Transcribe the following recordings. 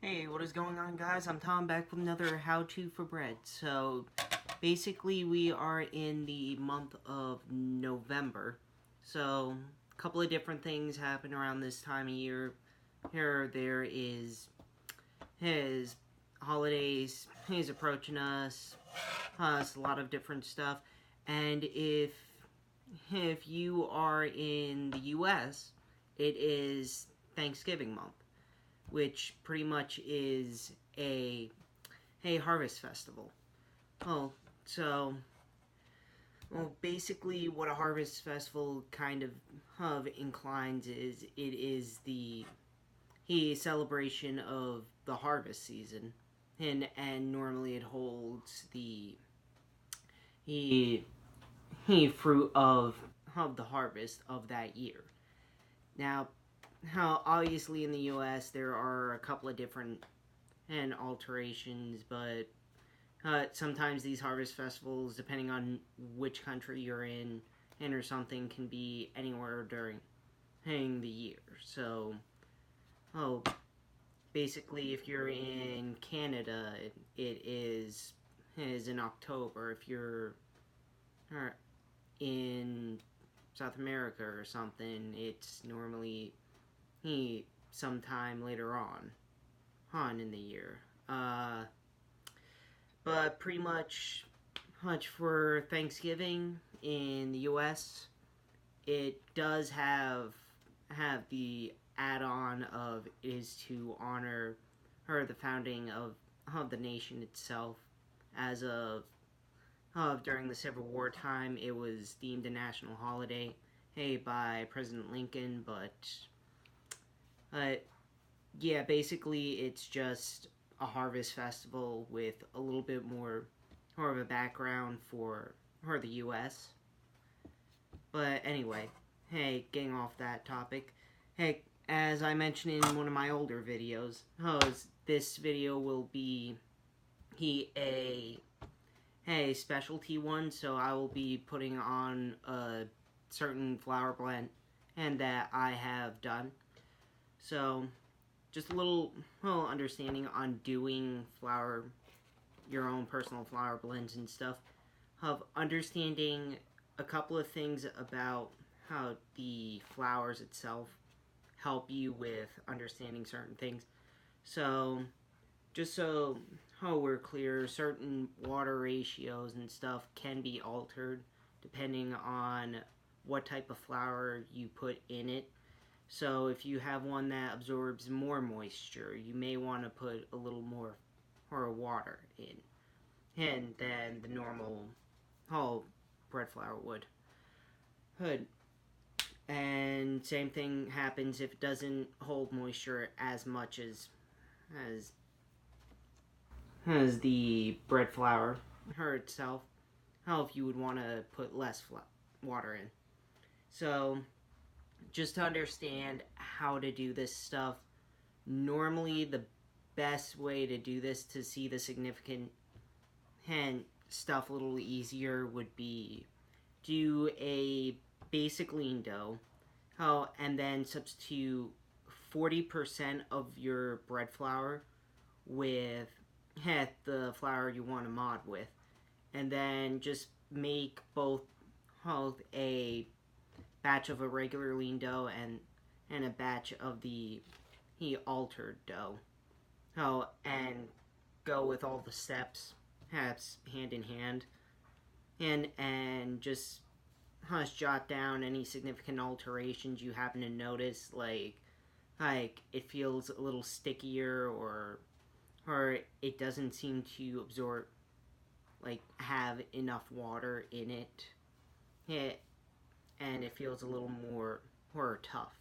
Hey, what is going on, guys? I'm Tom, back with another how-to for bread. So, basically, we are in the month of November. So, a couple of different things happen around this time of year. There is his holidays, he's approaching us, a lot of different stuff. And if you are in the U.S., it is Thanksgiving month, which pretty much is a harvest festival. Oh, so basically, what a harvest festival kind of inclines is it is the celebration of the harvest season, and normally it holds the fruit of the harvest of that year. Now, how obviously in the U.S. there are a couple of different alterations, but sometimes these harvest festivals, depending on which country you're in and or something, can be anywhere during the year. So, basically, if you're in Canada, it is in October. If you're in South America or something, it's normally sometime later on in the year. But pretty much for Thanksgiving in the U.S., it does have the add-on of is to honor the founding of the nation itself. As of during the Civil War time, it was deemed a national holiday by President Lincoln, but yeah, basically it's just a harvest festival with a little bit more of a background for the U.S. But anyway, getting off that topic, as I mentioned in one of my older videos, this video will be a specialty one, so I will be putting on a certain flour blend and that I have done. So, just a little understanding on doing your own personal flour blends and stuff, of understanding a couple of things about how the flours itself help you with understanding certain things. So, just so we're clear, certain water ratios and stuff can be altered depending on what type of flour you put in it. So if you have one that absorbs more moisture, you may want to put a little more water in, and than the normal bread flour would. And same thing happens if it doesn't hold moisture as much as the bread flour itself. If you would want to put less water in. So, just to understand how to do this stuff, normally the best way to do this, to see the significant stuff a little easier, would be do a basic lean dough, and then substitute 40% of your bread flour with the flour you want to mod with, and then just make both a batch of a regular lean dough and a batch of the altered dough. And go with all the steps hand in hand, and just jot down any significant alterations you happen to notice, like it feels a little stickier, or it doesn't seem to absorb, have enough water in it. And it feels a little more tough.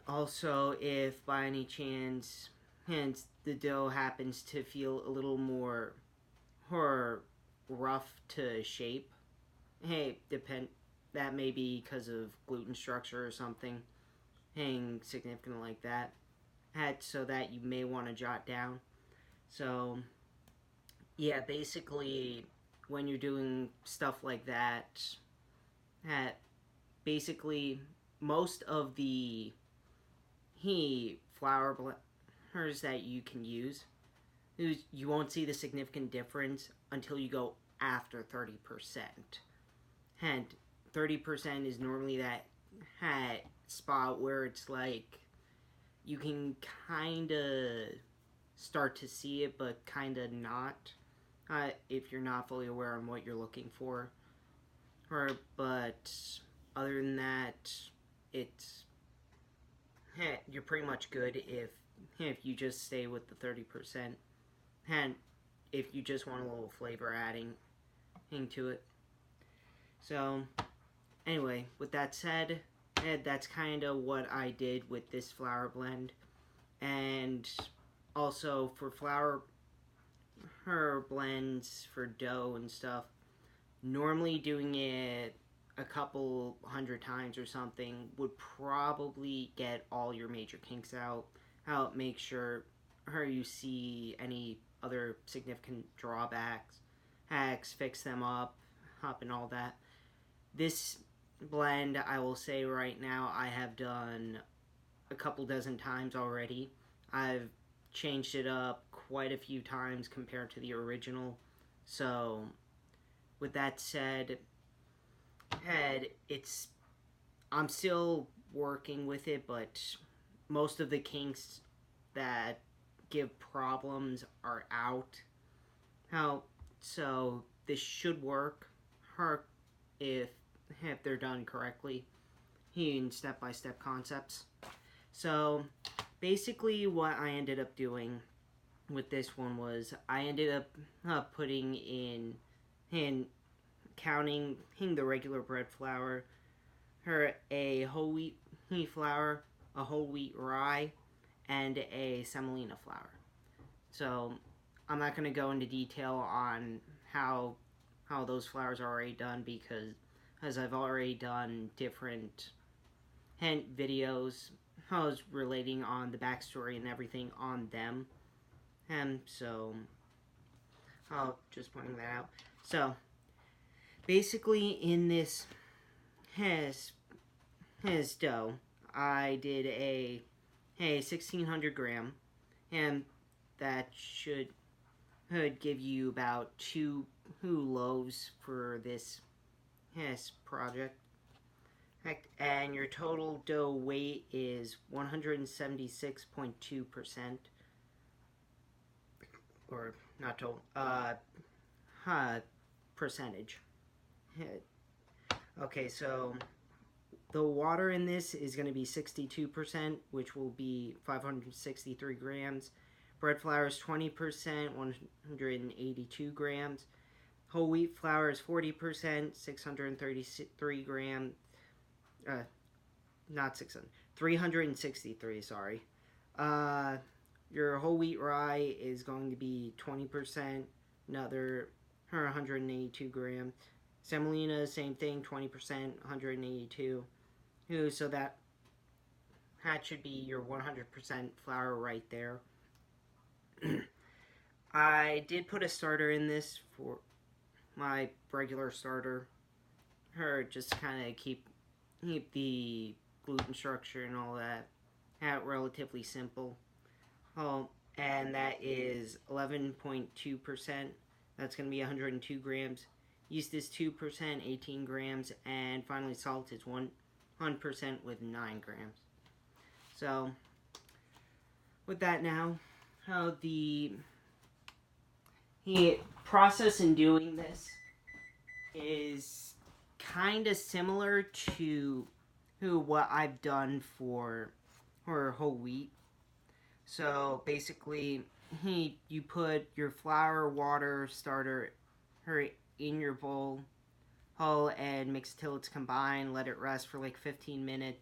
Also, if by any chance the dough happens to feel a little more rough to shape, that may be because of gluten structure or something, significant like that. So that you may want to jot down. So, yeah, basically, when you're doing stuff like that, basically most of the flour hers that you can use. You won't see the significant difference until you go after 30%. And 30% is normally that spot where it's like you can kind of start to see it, but kind of not, if you're not fully aware on what you're looking for. But other than that, it's you're pretty much good if you just stay with the 30%, and if you just want a little flavor adding to it. So anyway, with that said, that's kind of what I did with this flour blend. And also for flour blends for dough and stuff, normally doing it a couple 100 times or something would probably get all your major kinks out. Make sure you see any other significant drawbacks, fix them up and all that. This blend, I will say right now, I have done a couple dozen times already. I've changed it up quite a few times compared to the original. So with that said, I'm still working with it, but most of the kinks that give problems are out. So this should work if they're done correctly in step-by-step concepts. So basically what I ended up doing with this one was I ended up putting in counting the regular bread flour, a whole wheat flour, a whole wheat rye, and a semolina flour. So I'm not going to go into detail on how those flours are already done, because I've already done different videos relating on the backstory and everything on them, and so I'll just pointing that out. So basically in this dough, I did a 1600 gram, and that should give you about 2 loaves for this project. And your total dough weight is 176.2%, or not total, percentage. Okay, so the water in this is going to be 62%, which will be 563 grams. Bread flour is 20%, 182 grams. Whole wheat flour is 40%, 633 grams. Not 600, 363, sorry. Your whole wheat rye is going to be 20%, another 182 grams. Semolina, same thing, 20%, 182. So that should be your 100% flour right there. I did put a starter in this for my regular starter. Just kind of keep the gluten structure and all that relatively simple. And that is 11.2%. That's going to be 102 grams. Yeast is 2%, 18 grams. And finally, salt is 1% with 9 grams. So, with that now, the process in doing this is kind of similar to what I've done for whole wheat. So basically, you put your flour, water, starter in your bowl, and mix till it's combined. Let it rest for like 15 minutes.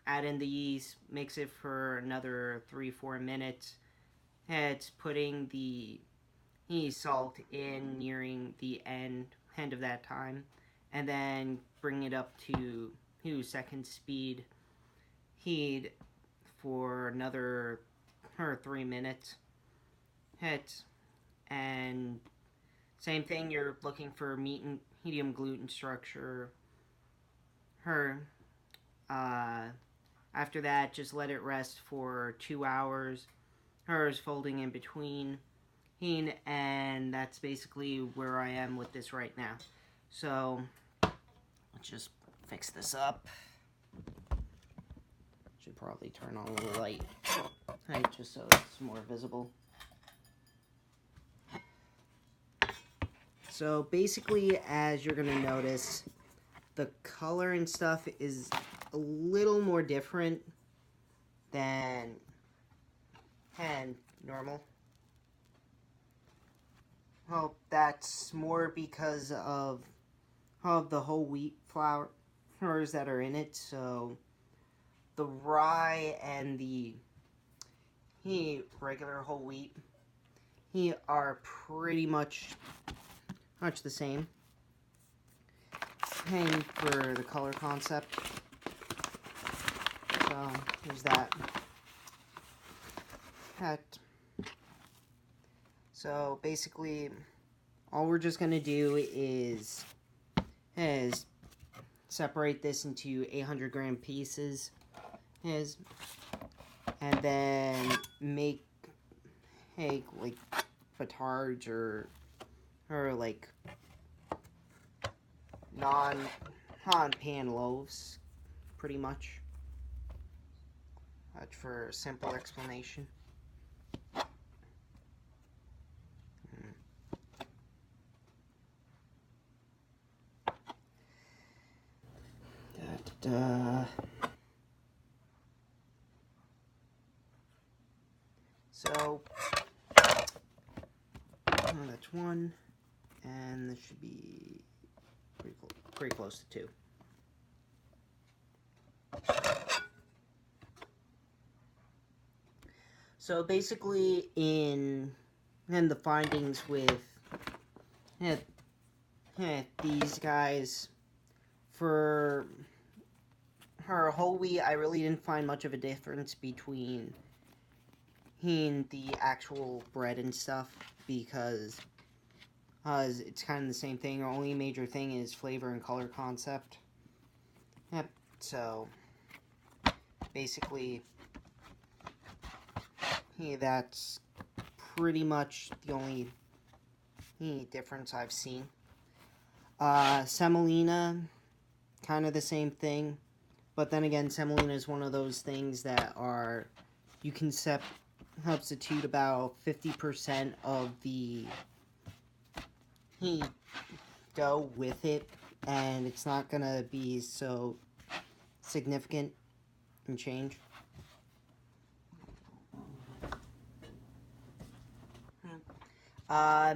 Add in the yeast, mix it for another 3-4 minutes. It's putting the salt in nearing the end of that time, and then bring it up to second speed heat for another 3 minutes. And same thing, you're looking for medium gluten structure. After that, just let it rest for 2 hours. Hers folding in between. And that's basically where I am with this right now. So, let's just fix this up. Should probably turn on a little light, just so it's more visible. So basically, as you're gonna notice, the color and stuff is a little more different than normal. Well, that's more because of the whole wheat flours that are in it. So the rye and the regular whole wheat are pretty much the same. And for the color concept, so here's that. So basically, all we're just gonna do is separate this into 800-gram pieces, and then make like batards or like non-pan loaves, pretty much. That's for a simple explanation. So that's one, and this should be pretty close to two. So basically, in the findings with these guys, for her whole wheat, I really didn't find much of a difference between the actual bread and stuff, because it's kind of the same thing. The only major thing is flavor and color concept. Yep. So basically, that's pretty much the only difference I've seen. Semolina, kind of the same thing, but then again, semolina is one of those things that you can substitute about 50% of the dough with it, and it's not gonna be so significant in change.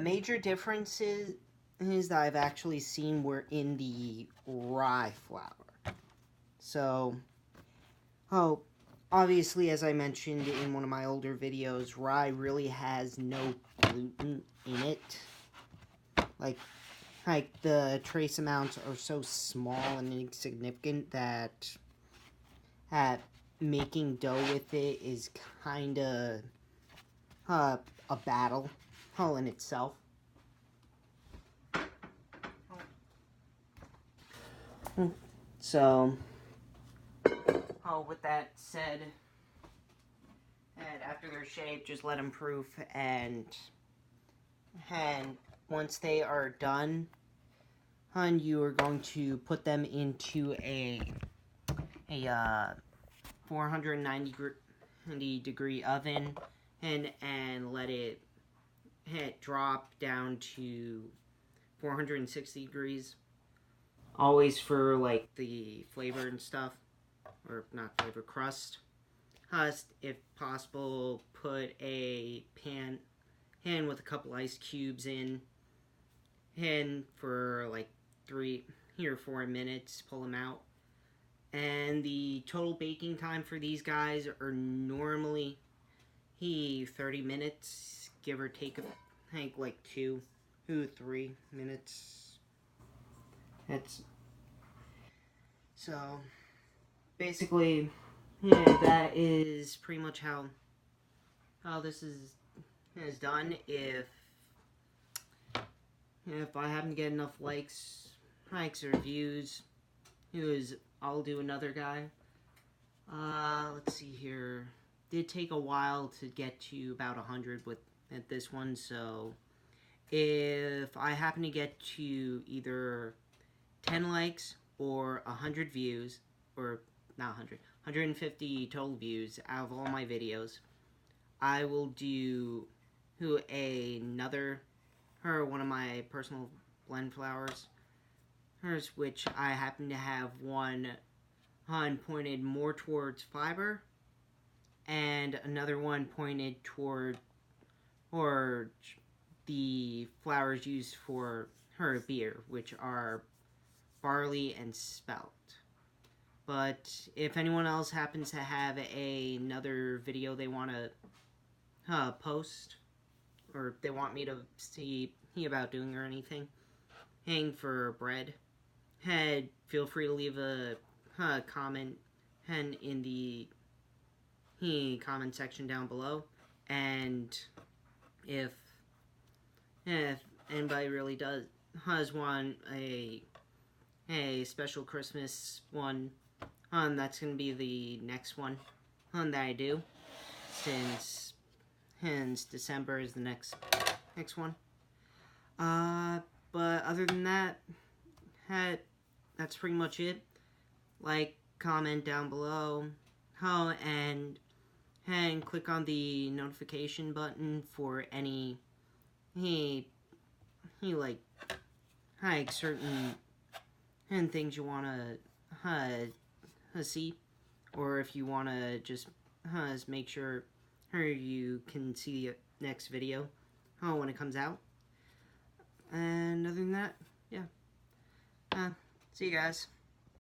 Major differences that I've actually seen were in the rye flour. So, obviously, as I mentioned in one of my older videos, rye really has no gluten in it. Like the trace amounts are so small and insignificant that making dough with it is kind of a battle in itself. So, with that said, and after they're shaped, just let them proof, and once they are done, you are going to put them into a 490 degree oven, and let it drop down to 460 degrees. Always for like the flavor and stuff, or not flavor, crust. If possible, put a pan with a couple ice cubes in, and for like 3 or 4 minutes, pull them out. And the total baking time for these guys are normally 30 minutes, give or take, I think like 2 to 3 minutes. So basically, that is pretty much how this is done. If I happen to get enough likes or views, I'll do another guy. Let's see here. Did take a while to get to about 100 at this one, so if I happen to get to either 10 likes or 100 views, or not 100, 150 total views out of all my videos, I will do another, one of my personal blend flowers, which I happen to have one pointed more towards fiber, and another one pointed toward the flowers used for her beer, which are barley and spelt. But if anyone else happens to have another video they want to post, or they want me to see about doing or anything, hang for bread, feel free to leave a comment in the comment section down below. And if anybody really does want a special Christmas one, that's gonna be the next one that I do, since December is the next one. But other than that, that's pretty much it. Like, comment down below, and click on the notification button for any like certain things you want to see, or if you want to just make sure you can see the next video when it comes out. And other than that, yeah. See you guys.